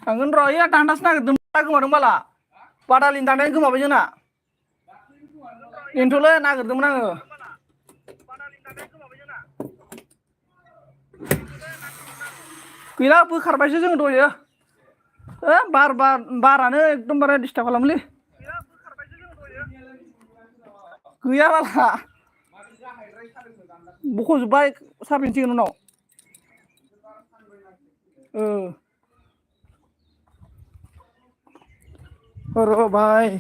थांगोन र' ओइ दान्दासो नागिरदों गोमादों बाला बादालिनि दान्दायानो गोमाबाय जोंना बेनोथ'लै नागिरदोंमोन आङो गैला बोखारबायसो जोङो दहायो बारानो एकदमबारे डिस्टार्ब खालामोलै गैया बाला बख'जोब्बाय सारफिनसिगोन उनाव र' भाई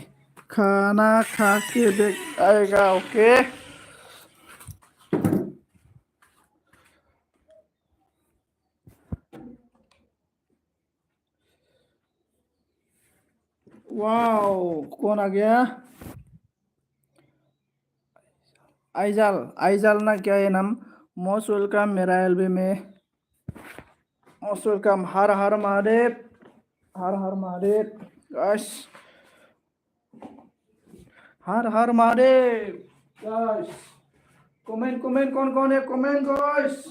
खाना खा के देख आएगा ओके वाओ कौन आ गया आइजाल आइजाल ना क्या है नाम मोस्ट वेलकम मेरा एलबी में मोस्ट वेलकम हर हर महादेव हर हर महादेव गाइस हर Har Mahadev guys comment comment कौन कौन है comment guys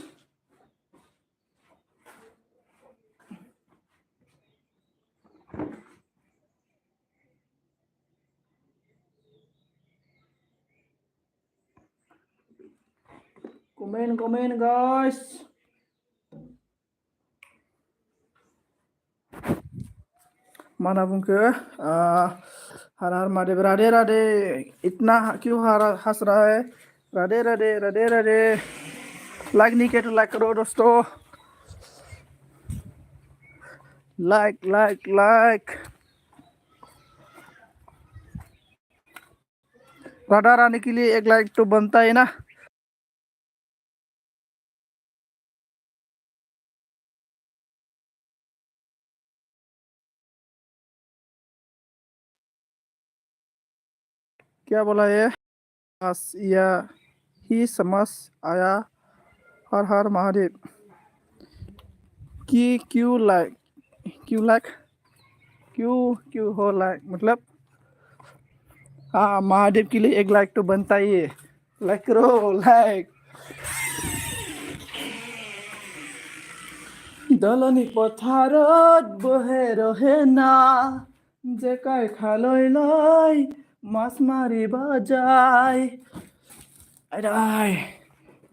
comment comment guys माना बुंखो हर हर महादेव राधे राधे इतना क्यों हंस रहा है राधे राधे राधे राधे लाइक नहीं किया तो लाइक करो दोस्तों like like like Radha Rani के लिए एक लाइक तो बनता है ना क्या बोला ये या ही समझ आया हर हर महादेव की क्यों लाइक क्यों क्यों हो लाइक मतलब हाँ महादेव के लिए एक लाइक तो बनता ही है लाइक करो लाइक दलनी पथारत बहेर हेना जेकाय खालैलै मास मारी बजाय अरे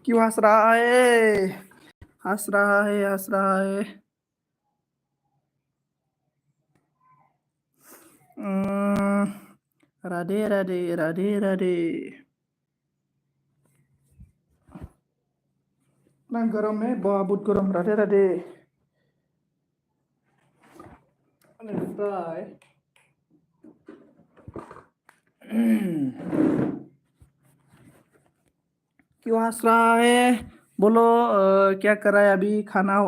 क्यों हंस रहा है हंस रहा है हंस रहा है राधे राधे राधे राधे ना गरम है बहुत गरम राधे राधे क्यों हंस रहा है बोलो क्या कर रहा है अभी खाना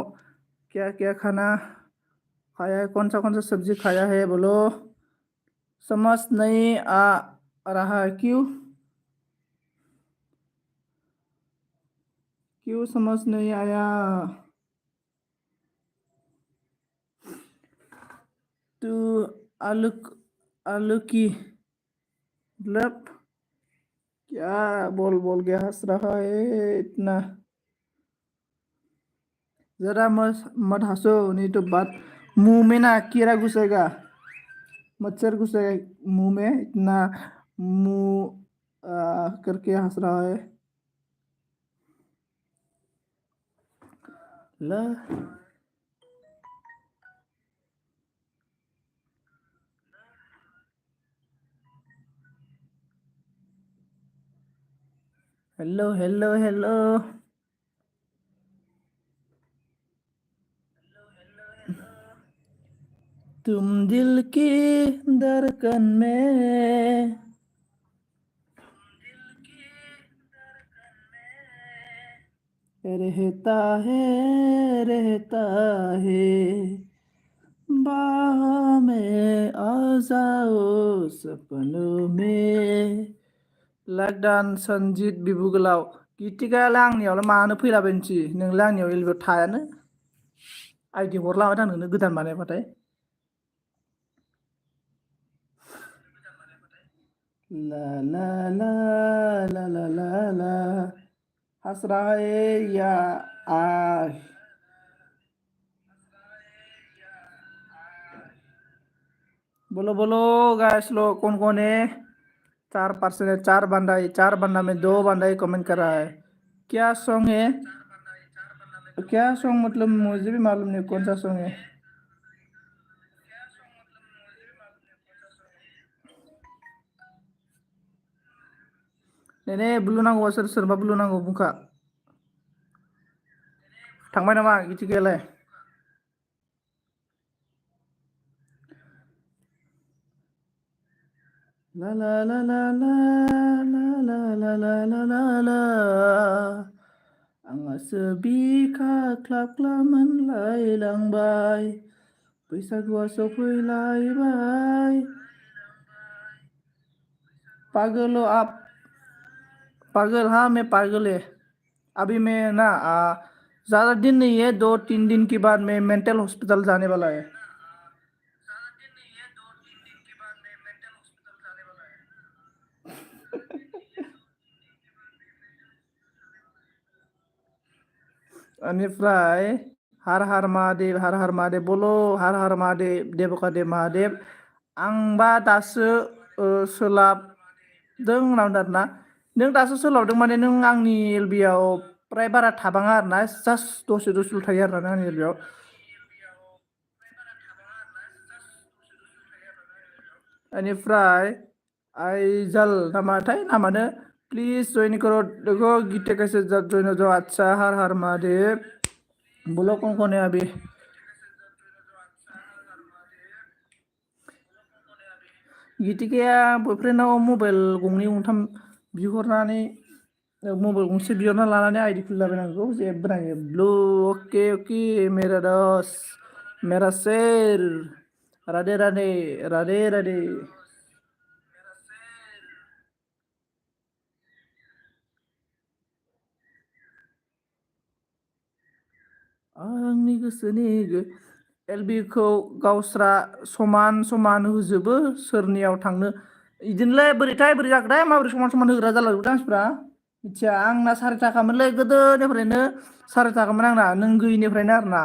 क्या क्या खाना खाया है कौन सा सब्जी खाया है बोलो समझ नहीं आ रहा है क्यों समझ नहीं आया तू आलू आलू की मतलब क्या बोल बोल के हंस रहा है इतना जरा मत हंसो नहीं तो बात मुंह में ना कीड़ा घुसेगा मच्छर घुसेगा मुंह में इतना मुंह करके हंस रहा है ला हेलो हेलो हेलो तुम दिल की धड़कन में रहता है बाहों में आ जाओ सपनों में लॉकडाउन सनजित बिबु गोलाव गिथिगायालाय आंनियावलाय मानो फैलाबायनोसै नोंलाय आंनियाव एलबेयाव थायानो आइडि हरलाबाय आं नोंनो गोदान बानायबाथाय ला ला ला ला ला ला ला हंस रहा है आ बोलो बोलो गाइस लोग कौन है? 4% है, 4 बंदा है, 4 बंदा में 2 बंदा ही कमेंट कर रहा है। क्या सॉन्ग है? क्या सॉन्ग मतलब मुझे भी मालूम नहीं कौन सा सॉन्ग है। नेने ब्लू नांगौ सोरबा ब्लू नांगौ बुंखा। थांबाय नामा गिथिगायालाय? ला ला ला ला ला ला ला ला ला ला ला आंहासो बिखा ख्लाब ख्लाब मोनलायलांबाय बैसागुआ सफैलायबाय पागल हो आप पागल हाँ मैं पागल है अभी मैं ना ज़्यादा दिन नहीं है 2-3 दिन के बाद मैं मेंटल हॉस्पिटल जाने वाला है। बेनिफ्राय हर हर महादेव बोलो हर हर महादेव देवका देव महादेव आंबा दासो सोलाबदों होननांगोन आरोना नों दासो सोलाबदों माने नों आंनि एलबियाव प्राय बारा थाबाङा आरोना जास्ट दसे दसेल' थायो आरोना आंनि एलबियाव बेनिफ्राय आइजाल नामाथाय नामानो प्लीज जइन करो देखो गीते कैसे जॉइन हो जाओ अच्छा हर हर महादेव बोलो कौन है अभी गितिकाया बयफ्रेन्डनाव मबाइल गंनै गंथाम बिहरनानै मबाइल गंसे बिहरना लानानै आइडि खुलिलाबायनांगौ जेबो नाङो ब्लू ओके ओके मेरा दस मेरा शेर राधे राधे राधे राधे आंनि गोसोनि एलबिखौ गावस्रा समान समान होजोबो सोरनियाव थांनो इदिनोलै बोरै जाखोथाय माबोरै समान समान होग्रा जालाजोबखो मानसिफ्रा मिथिया आंना 4 थाखामोनलै गोदोनिफ्रायनो 4 थाखामोन आंना नों गैयिनिफ्रायनो आरोना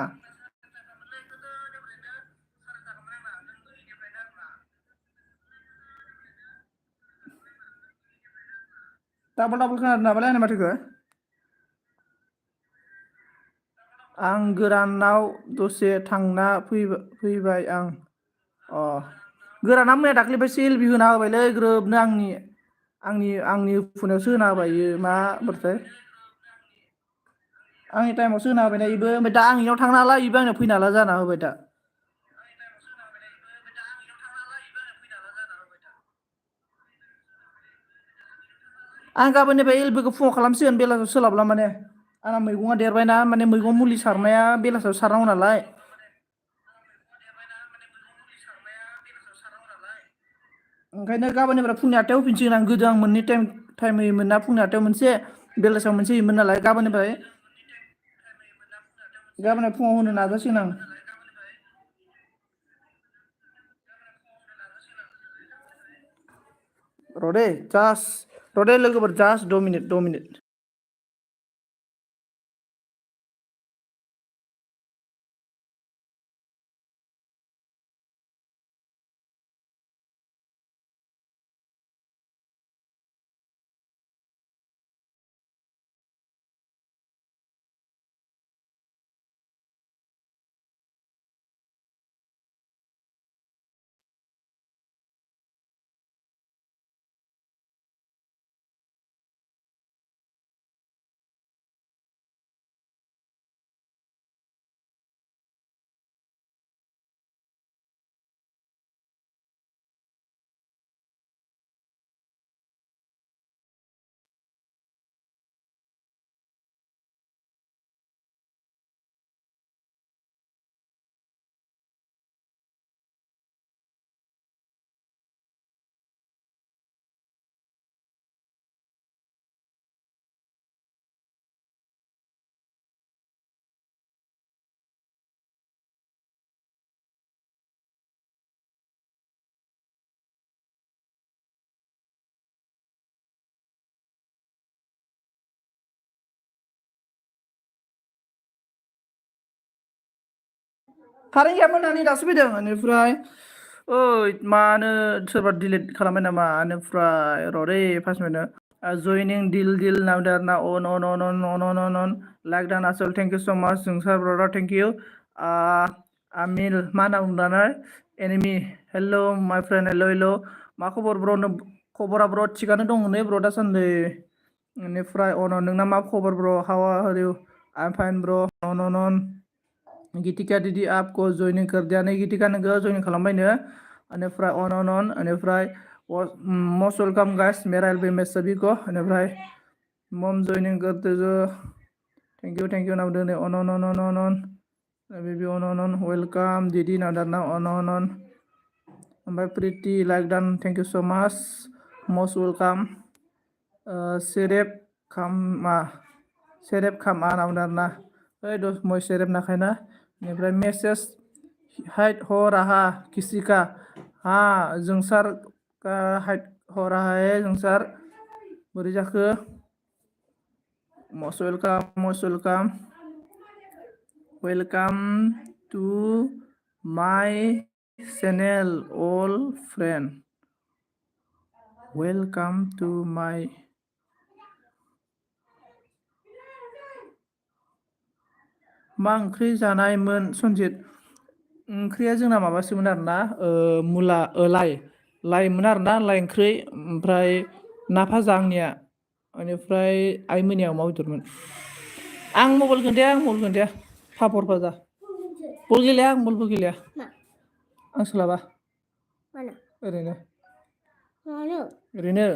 डाबल डाबल खोनादों नामालै आंनि माथोखौ आं गोरानाव दसे थांना फैबाय आं अ गोराना मैया दाख्लैनिफ्रायसो एलबि होना होबायलै ग्रोबनो आंनि फुनायावसो होना होबाय इयो मा बोरैथाय आंनि टाइमावसो होना होबायना इबो ओमफ्राय दा आं इनाव थांनो हाला इबो आंनाव फैनो हाला जाना होबाय दा आं गाबोननिफ्राय एलबिखौ फुङाव खालामसिगोन बेलासियाव सोलाबला माने आंना मैगङा देरबायना माने मैगं मुलि सारनाया बेलासियाव सारनांगौ नालाय ओंखायनो गाबोननिफ्राय फुंनि 8टायाव होफिनसिगोन आं गोदो आं मोननै टाइम होयोमोन ना फुंनि 8टायाव मोनसे बेलासियाव मोनसे होयोमोन नालाय गाबोन फुङाव होनो नाजासिगोन आं र'दे लोगोफोर जास्ट 2 मिनिट कारेन्ट गैयामोन दानि दासो फैदों बेनिफ्राय ओइ मानो सोरबा डिलिट खालामबाय नामा बेनिफ्राय र' दै 5 मिनिट जयनिं डिल नावदो आरोना अन लाइक दान आसल थेंक इउ स' माच जोंसार ब्रदार थेंक इउ आमिल मा होनना बुंदानो एनिमि हेल' माय फ्रेन्ड हेल' मा खबर ब्र खबरा ब्र थिगानो दं नै ब्र दासान्दि बेनिफ्राय नोंना मा खबर bro how are you I am fine bro नन गितिका दीदी आपको जॉइनिंग कर दिया नहीं गितिका नोंखौ जॉइनिंग खालामबायनो बेनिफ्राय बेनिफ्राय मोस्ट वेलकाम गाइस मेरा एलबी में सभी को बेनिफ्राय मम जॉइनिंग करते जो थैंक यू नाव दोनो अन बेबी अन वेलकाम दीदी नाव दाना अन ओमफ्राय प्रिति लाइक दान thank you so much most welcome सेरेप खामा नाव दाना ओइ दस मय सेरेप नाखायना बेनिफ्राय मेसेज हाइट हो रहा किसी का हाँ जोंसार का हाइट हो रहा है जोंसार बोरै जाखो most welcome to my channel all friend welcome to my मा ओंख्रि जानायमोन सनजित ओंख्रिया जोंना माबासोमोन आरोना मुला लाइमोन आरोना लाइ ओंख्रि ओमफ्राय ना भाजा आंनिया बेनिफ्राय आइ मोनिया अमा बेदरमोन आं मबाइल खोन्थाया पापर भाजा बल गेलेया आं बलबो गेलेया आं सोलाबा ओरैनो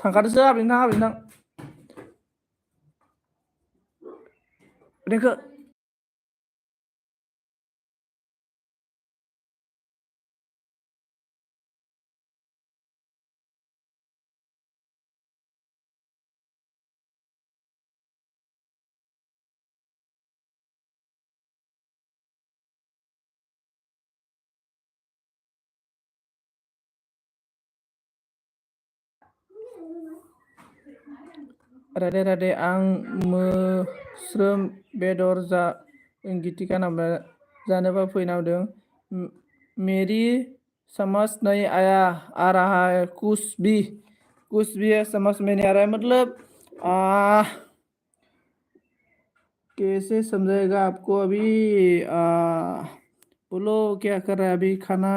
थांखादोसो आबैनां देंखो राधे आं मोस्रोम बेदर गितिका नाम जानोबा फैनावदों मेरी समझ नहीं आया आ रहा है कुछ भी है समझ में नहीं आ रहा है मतलब कैसे समझाएगा आपको अभी बोलो क्या कर रहा है अभी खाना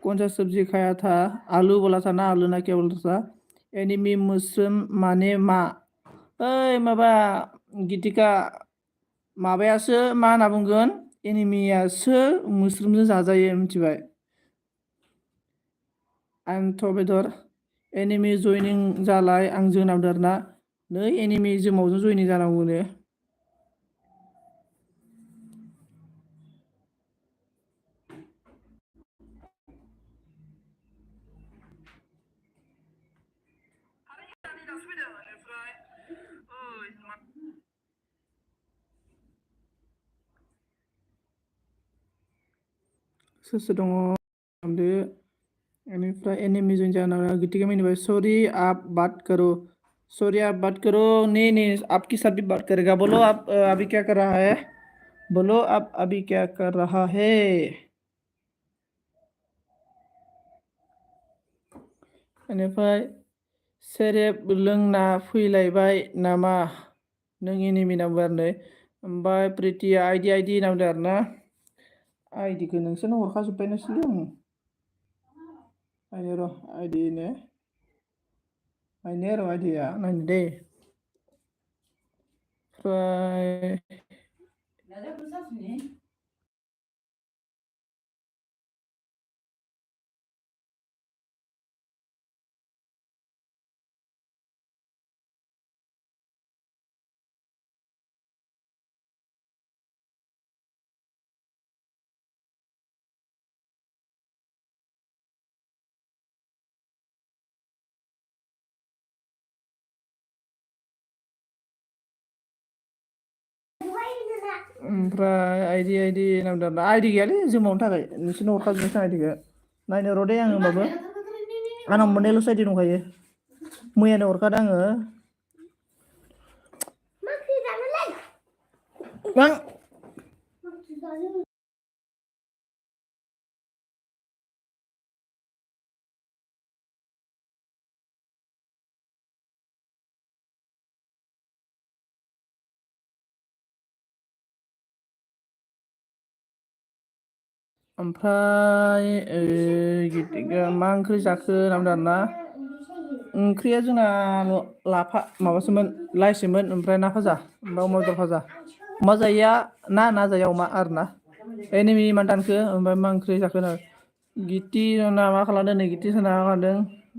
कौन सा सब्जी खाया था आलू बोला था ना आलू ना क्या बोला था एनिमि मुस्लिम माने मा ओइ माबा गितिका माबायासो मा होनना बुंगोन एनिमियासो मुस्लिमजों जाजायो मिथिबाय आंथ' बेदर एनिमि जयनिं जालाय आं जोंनाव दारना नै एनिमि जोमावजों जयनिं जानांगौनो सोर दङ खालामदो बेनिफ्राय एनिमि जयन जाना गितिका मिनिबाय सॉरी आप बात करो नहीं आपकी साथ भी बात करेगा बोलो आप अभी क्या कर रहा है बोलो आप अभी क्या कर रहा है बेनिफ्राय सेरेब लोंना फैलायबाय नामा नों एनिमि नाम्बारनो ओमफ्राय प्रितिया आइदि नामदो आरोना आइदिखौ नोंसोरनो हरखाजोब्बायनोसै नायनो र' आइदिया नायनो दे ओमफ्राय आइदि नामदो आइदि गैयालै जोमावनो थाखाय नोंसोरनो हरखाजोबनोसै आइदिखौ नायनो र' दे आङो होमबाबो आंनाव मोननैल'सो आइदि दंखायो मैयानो हरखादों आङो ओमफ्राय मा ओंख्रि जाखो होनना बुंदों आरोना ओंख्रिया जोंना लाफा माबासोमोन लाइसोमोन ओमफ्राय ना भाजा ओमफ्राय अमा बेदर भाजा अमा जायैया ना जायैया अमा आरोना एनिमि मान दानखो ओमफ्राय मा ओंख्रि जाखो होनो गिति ना मा खालामदों नै गिति साना मा खालामदों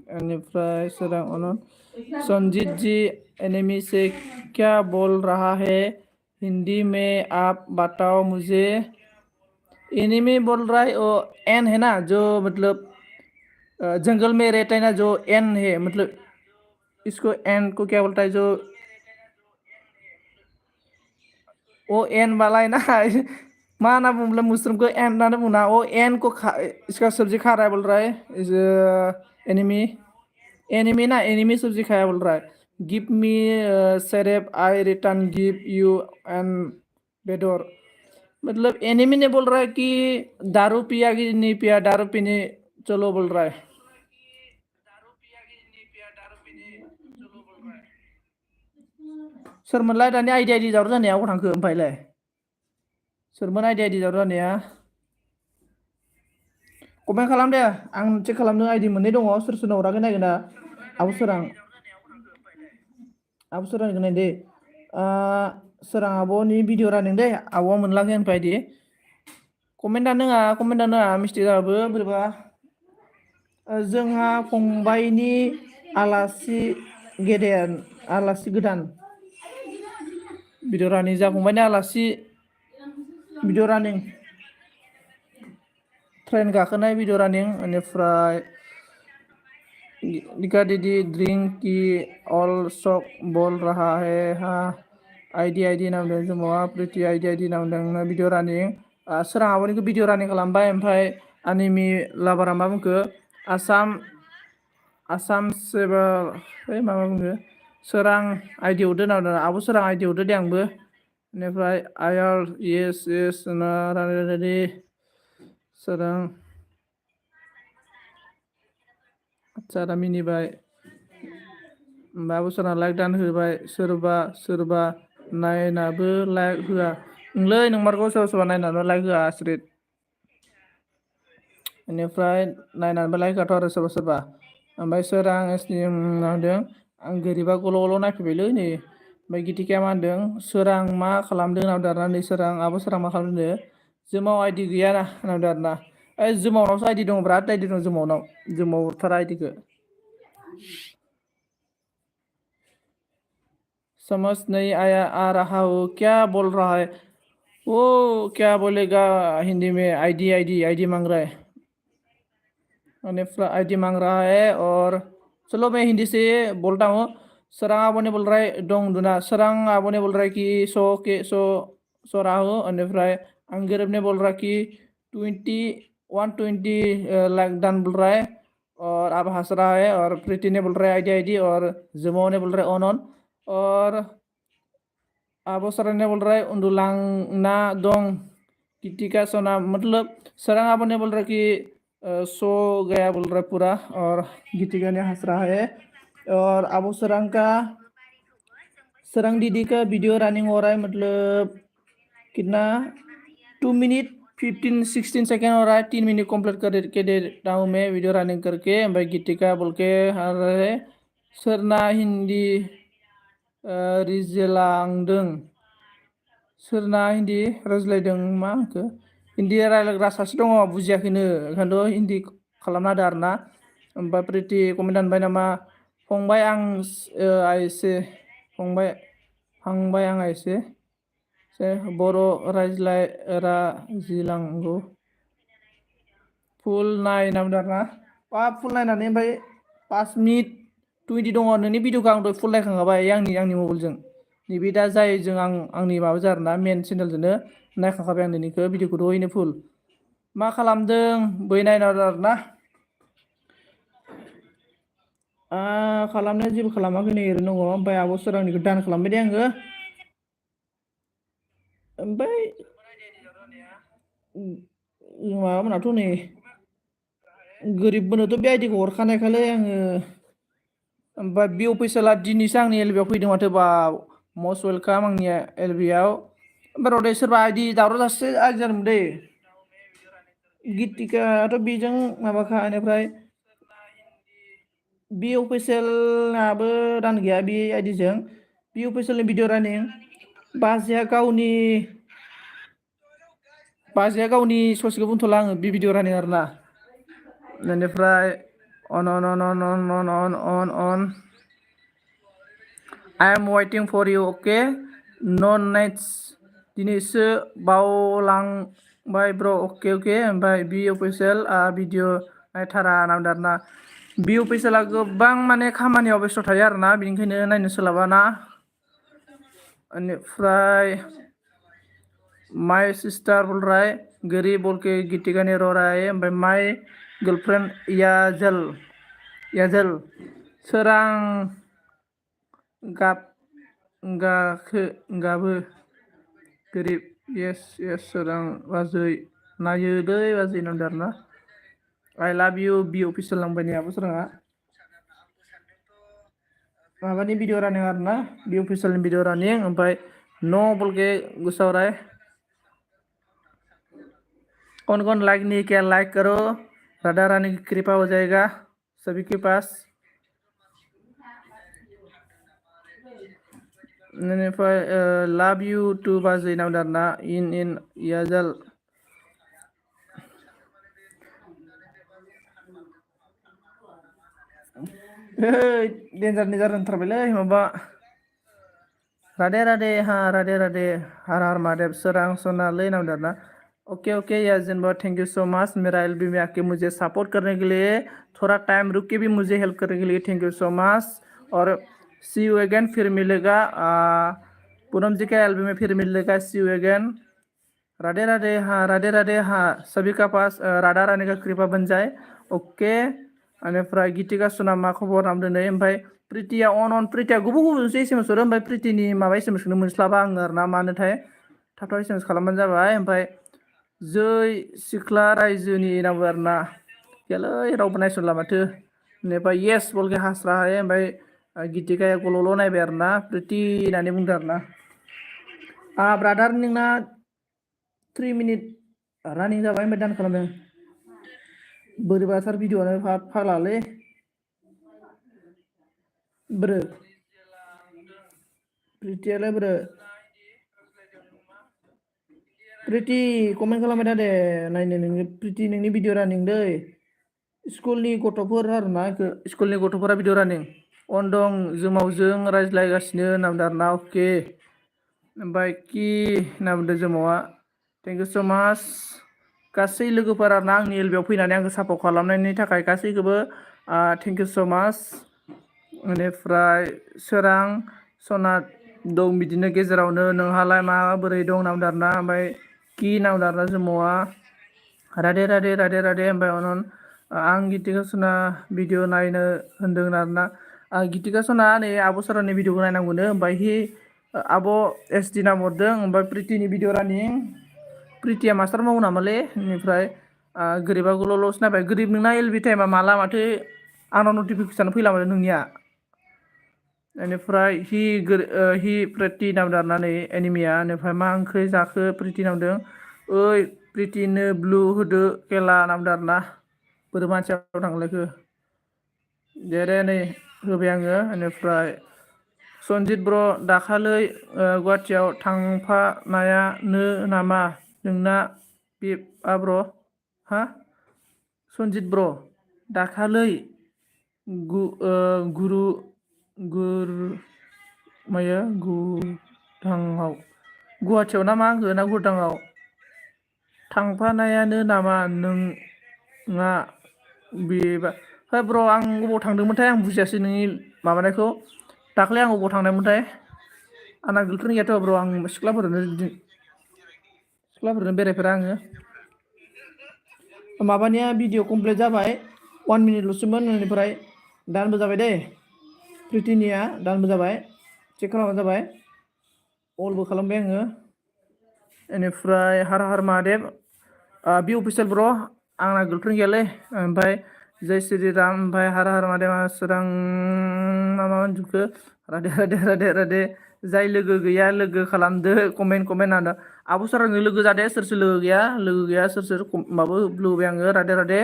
बेनिफ्राय सोरां संजीत जी एनिमी से क्या बोल रहा है हिंदी में आप बताओ मुझे एनिमी बोल रहा है वो एन है ना जो मतलब जंगल में रहता है ना जो एन है मतलब इसको एन को क्या बोलता है जो वो एन वाला है ना मा ना मतलब मुस्लिम को एन ना बुना वो एन को इसका सब्जी खा रहा है बोल रहा है इस एनिमी एनिमी ना एनिमी सब्जी खाया बोल रहा है गिव मी सेरेप आई रिटर्न गिव यू एन बेदर मतलब एनिमी ने बोल रहा है कि दारू पिया कि नहीं पिया दारू पीने चलो बोल रहा है सोरमोनलाय दानि आइडिया जावर जानाया अबाव थांखो ओमफ्रायलाय सोरमोन आइडिया जावर जानाया कमेन्ट खालाम दे आं चेक खालामदों आइडि मोननै दङ सोर सोरनो हराखै नायगोन ना आब' सोरांनिखौ नाय दे सोरां आब'नि भिडिअ रानिं दे आब'आ मोनलाङो ओमफ्राय दि कमेन्टआ नङा मिस्टेक जाबाबो बोरैबा जोंहा फंबायनि आलासि गेदेर आलासि गोदान भिडिअ रानिं जा फंबायनि आलासि भिडिअ रानिं ट्रेन गाखोनाय भिडिअ रानिं बेनिफ्राय निका दीदी ड्रिंक की ऑल शॉक बोल रहा है हाँ आइडि नाम दों जुमावा प्रिति आइडि नाम दों भिडिअ रानिं सोरां आब'निखौ भिडिअ रानिं खालामबाय ओमफ्राय आनिमि लाबारा मा बुंखो आसाम सेबा ओइ माबा बुङो सोरां आइडि हरदो होनना बुंदों आब' सोरां आइडि हरदो दे आंबो बेनिफ्राय आयार येस ना रानि सोरां आदसा दा मिनिबाय होमबाबो सोरना लाइक दान होबाय सोरबा नायनाबो लाइक होआ नोंलै नोंमारगौ सोरबा नायनाबो लाइक होआ आसुरित बेनिफ्राय नायनानैबो लाइक होआथ' आरो सोरबा ओमफ्राय सोरां एसनि मा होनदों आं गोरिबा गल' नायफैबायलै नै ओमफ्राय गितिकाया मा होनदों सोरां मा खालामदों होनना बुंदों आरोना नै सोरां आब' सोरां मा खालामदों जोमाव आइडि गैया ना होनना बुंदों आरोना ओइ जोमावनावसो आइडि दं बिराद आइडि दं जोमाव हरथारा आइडिखौ समझ नहीं आया आ रहा हो क्या बोल रहा है वो क्या बोलेगा हिंदी में आईडी मांग रहा है आईडी मांग रहा है और चलो मैं हिंदी से बोलता हूँ सरांग आबो ने बोल रहा है डोंग दुना सरांग आबो ने बोल रहा है कि सो रहा हूँ अनिफ्राय अंगिरब ने बोल रहा कि 120 लाख डन बोल रहा है और अब हंस रहा है और प्रीति ने बोल रहा है आईडी और जमो ने बोल रहा है ऑन और आबो सरांग ने बोल रहा है उन्दुलांना दं गितिका सोना मतलब सरांग आबो ने बोल रहा है कि सो गया बोल रहा है पूरा और गीतिका ने हंस रहा है और अब सरंग दीदी का वीडियो रनिंग हो रहा है मतलब कितना 2 मिनट 15-16 सेकेंड हो रहा है 3 मिनट कंप्लीट करके देता हूँ मैं वीडियो रनिंग करके भाई गीतिका बोल के आ रहा है सोरना हिंदी रिजेलांदों सोरना हिन्दी रायज्लायदों मा होनखो हिन्दी रायज्लायग्रा सासे दङ बुजियाखैनो ओंखायनोथ' हिन्दी खालामना होदो आरोना ओमफ्राय प्रिति कमेन्ट दानबाय नामा फंबाय आं आइसे फंबाय आं आइसे बर' रायज्लायराजिलांगौ फुल नाय होनना बुंदों आरोना फुल नायनानै ओमफ्राय 5 मिनिट 20 दङ नोंनि भिडिअखौ आं फुल नायखांखाबाय आंनि मबाइलजों नैबे दा जायजों आंनि माबा जादों ना मेन चेनेलजोंनो नायखांखाबाय आं नोंनिखौ भिडिअखौ दहैनो फुल मा खालामदों बै नायनार आरोना खालामनाया जेबो खालामाखै नै ओरैनो दङ ओमफ्राय आब' सोरांनिखौ दान खालामबाय दे आङो ओमफ्राय माबामोनाथ' नै गोरिबफोरनोथ' बे आइडिखौ हरखानायखालै आङो ओमफ्राय बे अफिसियेला दिनैसो आंनि एलबिआव फैदों माथो बा मस्ट वेलकाम आंनि एलबिआव ओमफ्राय रदै सोरबा आइदि दावराव दावसि आइदि जादोंमोन दै गितिकाथ' बेजों माबाखा इनिफ्राय बि अफिसियेलनाबो रान गैया बे आइडिजों बि अफिसियेलनि भिडिअ रानिं बाजैया गावनि ससेखौ बुंथ'ला आङो बे भिडिअ रानिं आरोना बेनिफ्राय अन I am waiting for you okay no nights दिनैसो बावलांबाय ब्र' अके ओमफ्राय बि अफिसियेल भिडिअ नायथारा नांदों आरोना बि अफिसियेला गोबां माने खामानियाव बेस्थ' थायो आरोना बेनिखायनो नायनो सोलाबा ना बेनिफ्राय माय सिस्टार बोल रहा है गरीब बोल के गीतिका ने रो रहा है ओमफ्राय माय गर्लफ्रेंड याजल सोरां गाबो गोरिब येस सोरां बाजै नायो दै बाजै नांदों आरोना आइ लाभ इउ बि अफिसियेल नांबाय नै आब' सोराङा माबानि भिडिअ रानिं आरोना बि अफिसियेलनि भिडिअ रानिं ओमफ्राय न' बलके गुस्सा हो रहा है कौन लाइक नहीं किया लाइक करो राधा रानी की कृपा हो जाएगा सभी के पास बेनिफ्राय लाभ इउ टु बाजै नांदों आरोना इन याजल डेन्जार होनथारबायलै माबा राधे राधे हर हर महादेव सोरां सनालै नांदों आरोना okay Yajin thank you so much मेरा एलबी में आके मुझे सपोर्ट करने के लिए थोड़ा टाइम रुक के भी मुझे हेल्प करने के लिए थैंक यू सो मच और सी यू अगेन फिर मिलेगा पूनम जी का एलबी में फिर मिलेगा सी यू अगेन राधे हाँ सभी का पास राधा रानी का कृपा बन जाए ओके बेनिफ्राय गितिका सुना मा खबर नामदों नै ओमफ्राय प्रितिया प्रितिया गुबुनसो एसेमेस हरो ओमफ्राय प्रितिनि माबा एसेमेसखौनो मोनस्लाबा आङो आरोना मानोथाय थाब एसेमेस खालामबानो जाबाय ओमफ्राय जै सिख्ला रायजोनि नांगौ आरोना गैयालै रावबो नायसनला माथो बेनिफ्राय येस बलके हास्रा हाय ओमफ्राय गितिकाया गल'ल' नायबाय आरोना प्रिति होननानै बुंदों आरोना ब्रादार नोंना 3 मिनिट रानिं जाबाय ओमफ्राय दान खालामदों बोरैबाथार भिडिअ'आनो फाग्लालै ब्रो प्रितियालाय ब्रो प्रिति कमेन्ट खालामबाय था दे नायनो नोंनि प्रिति नोंनि भिडिअ रानिं दै स्कुलनि गथ'फोर आरोना स्कुलनि गथ'फोरा भिडिअ रानिं अन दं जोमावजों रायज्लायगासिनो होनना बुंदों आरोना अके ओमफ्राय कि होनना बुंदों जोमावा थेंक इउ स' माच गासै लोगोफोर आरोना आंनि एलबियाव फैनानै आंखौ सापर्ट खालामनायनि थाखाय गासैखौबो थेंक इउ स' माच बेनिफ्राय सोरां सना दं बिदिनो गेजेरावनो नोंहालाय माबोरै दं होनना बुंदों आरोना ओमफ्राय कि होनना बुंदों आरोना जोमावा राधे ओमफ्राय अनन आं गितिका सना भिडिअ नायनो होनदों आरोना गितिका सना नै आब' सरानि भिडिअखौ नायनांगौनो ओमफ्राय आब' एस डि नाम हरदों ओमफ्राय प्रितिनि भिडिअ रानिं प्रितिया मास्टार मावो नामालै बेनिफ्राय गोरिबा गल'ल'सो नायबाय गोरिब नोंना एलबि टाइमा माला माथो आंनाव नटिफिकेसन फैला माथो नोंनिया बेनिफ्राय हि प्रिति नामदों आरोना नै एनिमिया बेनिफ्राय मा ओंख्रि जाखो प्रिति नामदों ओइ प्रितिनो ब्लु होदो केला नामदों आरोना बोरै मानसियाव थांलायखो दे नै होबाय आङो बेनिफ्राय सनजित ब्र दाखालै गुवाहाटियाव थांफानायानो नामा नोंना बिफा ब्र हा सनजित ब्र दाखालै गुरदाङाव गुवाहाटियाव ना मा होनखो ना गुरदाङाव थांफानायानो नामा नोंना बेबा है ब्र आं बबाव थांदोंमोनथाय आं बुजियासै नोंनि माबानायखौ दाख्लै आं बबाव थांनायमोनथाय आंना गर्लफ्रेन्ड गैयाथ' ब्र आं सिख्लाफोरजों बेरायफेरा आङो माबानिया भिडिअ कमप्लिट जाबाय 1 मिनिटल'सोमोन बेनिफ्राय दानबो जाबाय दे प्रितिनिया दानबो जाबाय चेक खालामबानो जाबाय अलबो खालामबाय आङो बेनिफ्राय हर हर महादेव बि अफिसियेल ब्र आंना गर्लफ्रेन्ड गैयालै ओमफ्राय जय श्री राम ओमफ्राय हर हर महादेव सोरां मा जुखो राधे जाय लोगो गैया लोगो खालामदो कमेन्ट आदा आब' सोरांजों लोगो जादे सोर सोर लोगो गैया सोर सोर माबा लुबैयो आङो रादे रादे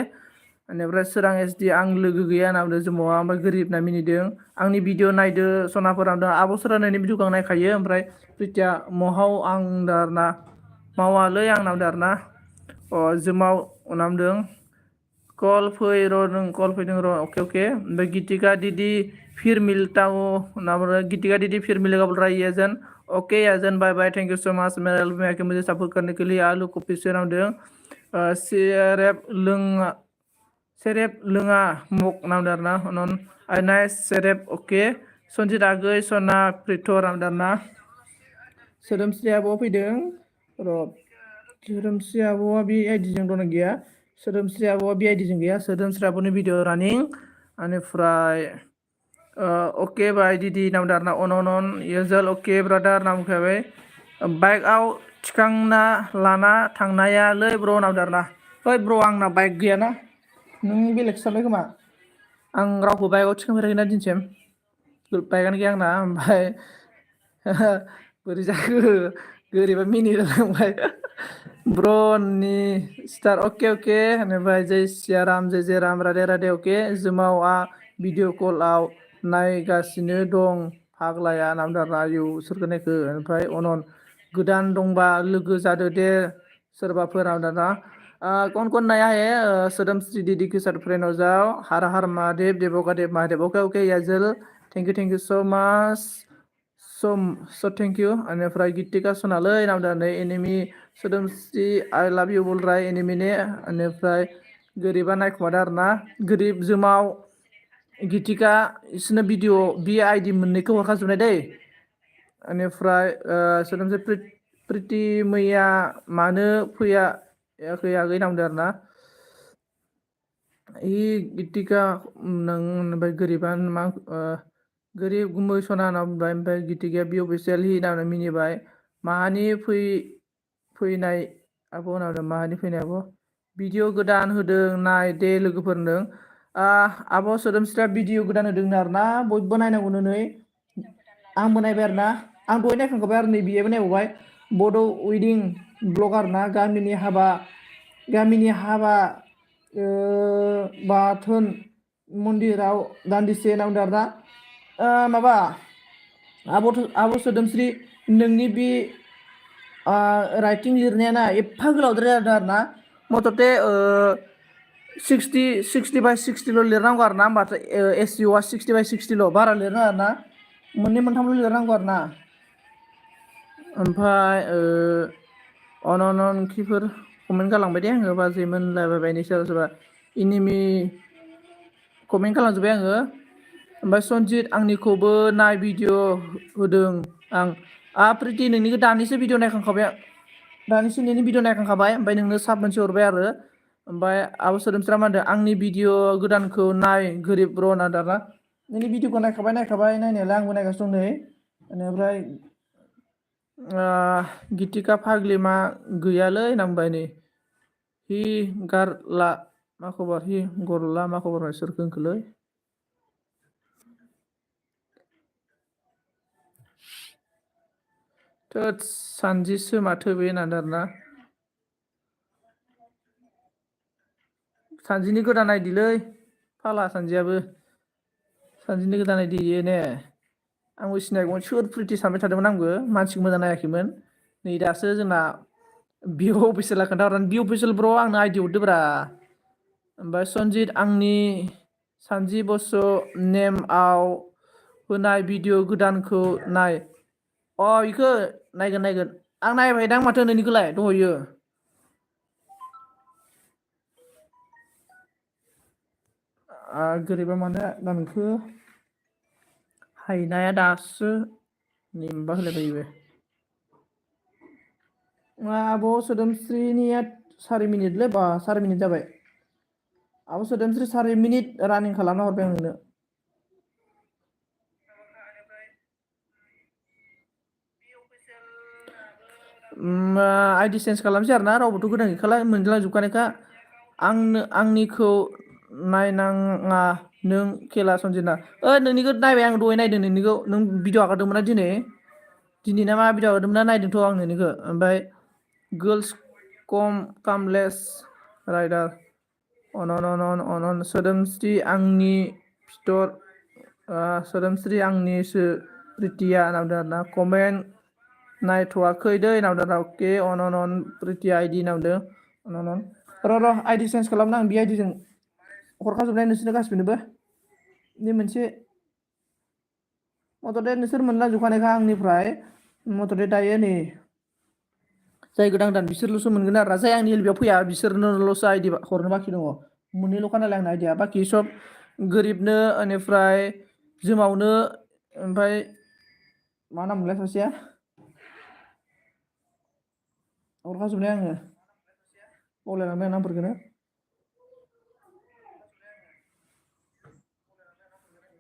बेनिफ्राय सोरां एसडि आं लोगो गैया होनना बुंदों जमावा ओमफ्राय गोरिब होनना मिनिदों आंनि भिडिअ नायदो सनाफोर आंदों आब' सोरांनि भिडिअखौ आं नायखायो ओमफ्राय प्रिथिया महाव आं होनदों आरोना मावालै आंना बुंदों आरोना जोमाव होनना बुंदों कल फै र' नों कल फैदों र' अके अके ओमफ्राय गितिका दिदि फिर मिलता हूँ होनना बुंदों गितिका दिदि फिर मिलेगा बोल रहा है ये जन ओके याजन bye bye thank you so much मेरा हेल्प में आके मुझे सपोर्ट करने के लिए आलू कॉफी से नामदों सेरेब लोङा मक नामदों आरोना अनन आइ नाइस सेरेब अके सनजित आगै सना प्रिथर नामदों आरोना सोदोमस्रि आब'आ फैदों र' सोदोमस्रि आब'आ बे आइडिजों दंना गैया सोदोमस्रि आब'आ बे आइडिजों गैया सोदोमस्रि आब'नि भिडिअ रानिं बेनिफ्राय अके बाय दिदि नामदों आरोना अन यजल अके ब्रादार नामखाबाय बाइकआव थिखांना लाना थांनायालै ब्र' नामदों आरोना ओइ ब्र' आंना बाइक गैयाना नों बेलेग सानबाय खोमा आं रावखौ बाइकआव थिखांफेराखैना दिनसिम बाइकआनो गैया आंना ओमफ्राय बोरै जाखो गोरिबा मिनिलांबाय ब्र'नि स्टार अके अके बेनिफ्राय जय सियाराम जय जय राम राधे राधे अके जुमावआ भिडिअ कलआव नायगासिनो दं फाग्लाया नामदों आरोना आयु सोरखौ नायखो ओमफ्राय अनन गोदान दंबा लोगो जादो दे सोरबाफोर आरोना कौन कौन नया है सदमश्री दीदी के साथ फ्रेंड हो जाओ हर हर महादेव देवों देव महादेव ओके ओके याजल thank you so much so thank you बेनिफ्राय गितिका सनालै नामदों नै एनिमि सोदोमस्रि आइ लाभ इउ बुल राय एनिमि ने बेनिफ्राय गोरिबा नायखुमादों आरोना गोरिब जोमाव गितिका इसोरनो भिडिअ बि आइडि मोननैखौ हरखाजोबनाय दै बेनिफ्राय सोदोमस्रि प्रिति मैया मानो फैयाखै आगै नामदों आरोना गितिका नों ओमफ्राय गोरिबा मा गोरिब गुमै सना होनना बुंबाय ओमफ्राय गितिकाया बि अफिसियेल हि होनना मिनिबाय माहानि फैनाय आब' होनना माहानि फैनाय आब' भिडिअ गोदान होदों नाय दे लोगोफोरनो आब' सोदोमस्रिया भिडिअ गोदान होदों आरोना बयबो नायनांगौनो नै आंबो नायबाय आरोना आं दहाय नायखांखाबाय आरो नै बियोबो नायबावबाय बड' वेडिं ब्लगार ना गामिनि हाबा बाथोन मन्दिराव दान्दिसे नामदों आरोना माबा आब' सोदोमस्रि नोंनि बे राइटिं लिरनायाना एफा गोलावद्राय जादों आरोना मथथे 60/60 लिरनांगौ आरोना होमबाथाय एसइअआ 60/60 बारा लिरनाङा आरोना मोननै मोनथामल' लिरनांगौ आरोना ओमफ्राय अनखिफोर कमेन्ट गालांबाय दे आङो बाजै मोनलायबायनि सोरबा सोरबा एनिमि कमेन्ट खालामजोब्बाय आङो ओमफ्राय सनजित आंनिखौबो नाय भिडिअ होदों आं प्रिति नोंनिखौ दानिसो भिडिअ नायखांखाबाय दानिसो नोंनि भिडिअ नायखांखाबाय ओमफ्राय नोंनो साब मोनसे हरबाय आरो ओमफ्राय आब' सोदोमस्रिया मा होनदों आंनि भिडिअ गोदानखौ नाय गोरिब ब्र' होनना दाना नोंनि भिडिअखौ नायखाबाय नायनायालाय आंबो नायगासिनो दं नै बेनिफ्राय गितिका फाग्लि मा गैयालै होनना बुंबाय नै हि गारला मा खबर हि गरला मा खबर सोरखौ होनखोलै थोद सानजिसो माथो बे होननानै आरोना सानजिनि गोदान आइडिलै फाला सानजिनि गोदान आइडि ने आंबो सिनायगौमोन सोर प्रिति सानबाय थादोंमोन आंबो मानसिखौ मोजां नायाखैमोन नै दासो जोंना बिअ अफिसियेला खोन्थाहरनानै बि अफिसियेल ब्र' आंनो आइडि हरदोब्रा ओमफ्राय सनजित आंनि सानजि बस' नेमआव होनाय भिडिअ गोदानखौ नाय बेखौ नायगोन आं नायबायदां माथो नोंनिखौलाय दहयो गोरिबा मानो गानखो हायनाया दासो नेमबा होलायबायो आब' सोदोमस्रिनिया 4 मिनिटलै 4 मिनिट जाबाय आब' सोदोमस्रि 4 मिनिट रानिं खालामना हरबाय आं नोंनो आइडि चेन्ज खालामसै आरोना रावबोथ' गोदान गैखाला मोनलांजोबखानायखा आंनिखौ नायनाङा नों खेला सनजिना नोंनिखौ नायबाय आं दहाय नायदों नोंनिखौ नों भिडिअ आगारदोंमोन ना दिनै ना मा भिडिअ आगारदोंमोन ना नायदोंथ' आं नोंनिखौ ओमफ्राय girls कामलेस राइडार अन सोदोमस्रि आंनि फिथर सोदोमस्रि आंनिसो प्रितिया नावदो आरोना कमेन्ट नायथ'वाखै दै नावदो आरोना अके अन प्रितिया आइडि नावदो अन र' आइडि चेन्ज खालामना आं बे आइडिजों हरखाजोबनाय नोंसोरनो गासिबोनोबो नि मोनसे मथ'थे नोंसोर मोनलांजोबखानायखा आंनिफ्राय मथ'थे दायो नै जाय गोदान गोदान बिसोरल'सो मोनगोन आरोना जाय आंनि एलबियाव फैया बिसोरनोल'सो आइडि हरनो बाखि दङ मोननैल'खा नालाय आंना आइडिया बाखि सब गोरिबनो बेनिफ्राय जोमावनो ओमफ्राय मा नाम मोनलाय सासेया हरखाजोबनाय आङो बावलायलांबाय आं नामफोरखौनो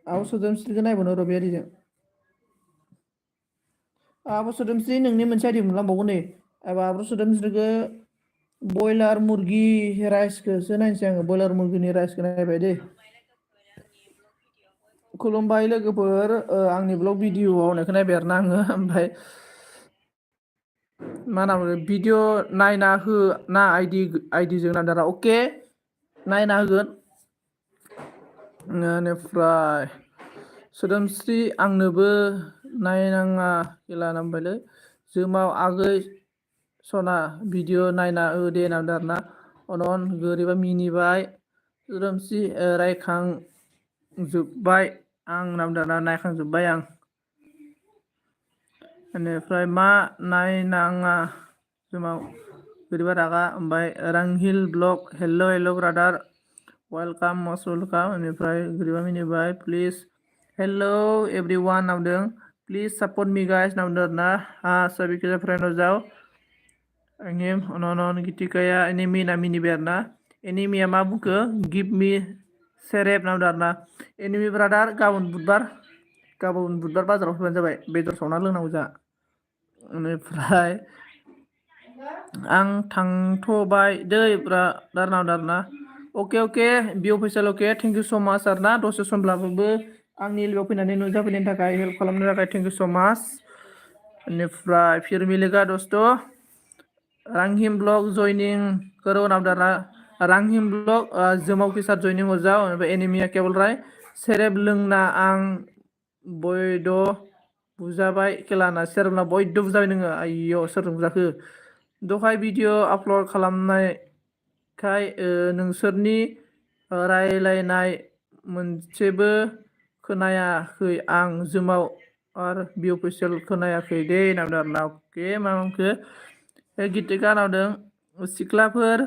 आब' सोदोमस्रिखौ नायबावनो र' बे आइडिजों आब' सोदोमस्रि नोंनि मोनसे आइडि मोनलांबावगोन नै आब' सोदोमस्रिखौ बयलार मुरगि राइसखौसो नायनोसै आङो बयलार मुरगिनि राइसखौ नायबाय दै खुलुमबाय लोगोफोर आंनि ब्लग भिडिअ'आव होनायखौ नायबाय आरोना आङो ओमफ्राय मा होनना बुङो भिडिअ' नायना हो ना आइडिजों नांदारा अके नायना होगोन बेनिफ्राय सोदोमस्रि आंनोबो नायनाङा खेला नांबायलै जोमाव आगै सना भिडिअ नायना हो दे नांदों आरोना अन गोरिबा मिनिबाय सोदोमस्रि रायखांजोब्बाय आं नांदों आरोना नायखांजोब्बाय आं बेनिफ्राय मा नायनाङा जोमाव बोरैबा रागा ओमफ्राय रांहिल blog hello' brother welcome must welcome बेनिफ्राय बोरैबा मिनिबाय प्लिज हेल' एभ्रिवान नावदों प्लिज सापर्ट मी गाइस नावदों आरोना सभी के फ्रेंड हो जाओ एनिम अन गितिकाया एनिमिना मिनिबाय आरोना एनिमिया मा बुंखो गिभ मी सेरेब नावदों आरोना एनिमि ब्रादार गाबोन बुधबार बाजाराव फैबानो जाबाय बेदर सावना लोंनांगौ जा बेनिफ्राय आं थांथ'बाय दै ब्रादार नावदों आरोना अके बि अफिसियेल अके थेंक इउ स' माच आरोना दसे समब्लाबो आंनि एलबियाव फैनानै नुजाफैनायनि थाखाय हेल्प खालामनो थाखाय थेंक इउ स' माच बेनिफ्राय फिर मिलेगा दोस्त रांहिम ब्लग जइनिं करो नावदारा रांहिम ब्लग जोमाव के साथ जइनिं हो जाओ एनिमिया केवल राय सेरेब लोंना आं बयद' बुजाबाय खेलाना सेरेबना बयद' बुजाबाय नोङो आइय सोरजों बुजाखो दहाय भिडिअ आपल'ड खालामनायखाय नोंसोरनि रायलायनाय मोनसेबो खोनायाखै आं जोमाव आरो बि अफिसियेल खोनायाखै दे नावदों आरोना अके मा मोनखो गितिका नावदों सिख्लाफोर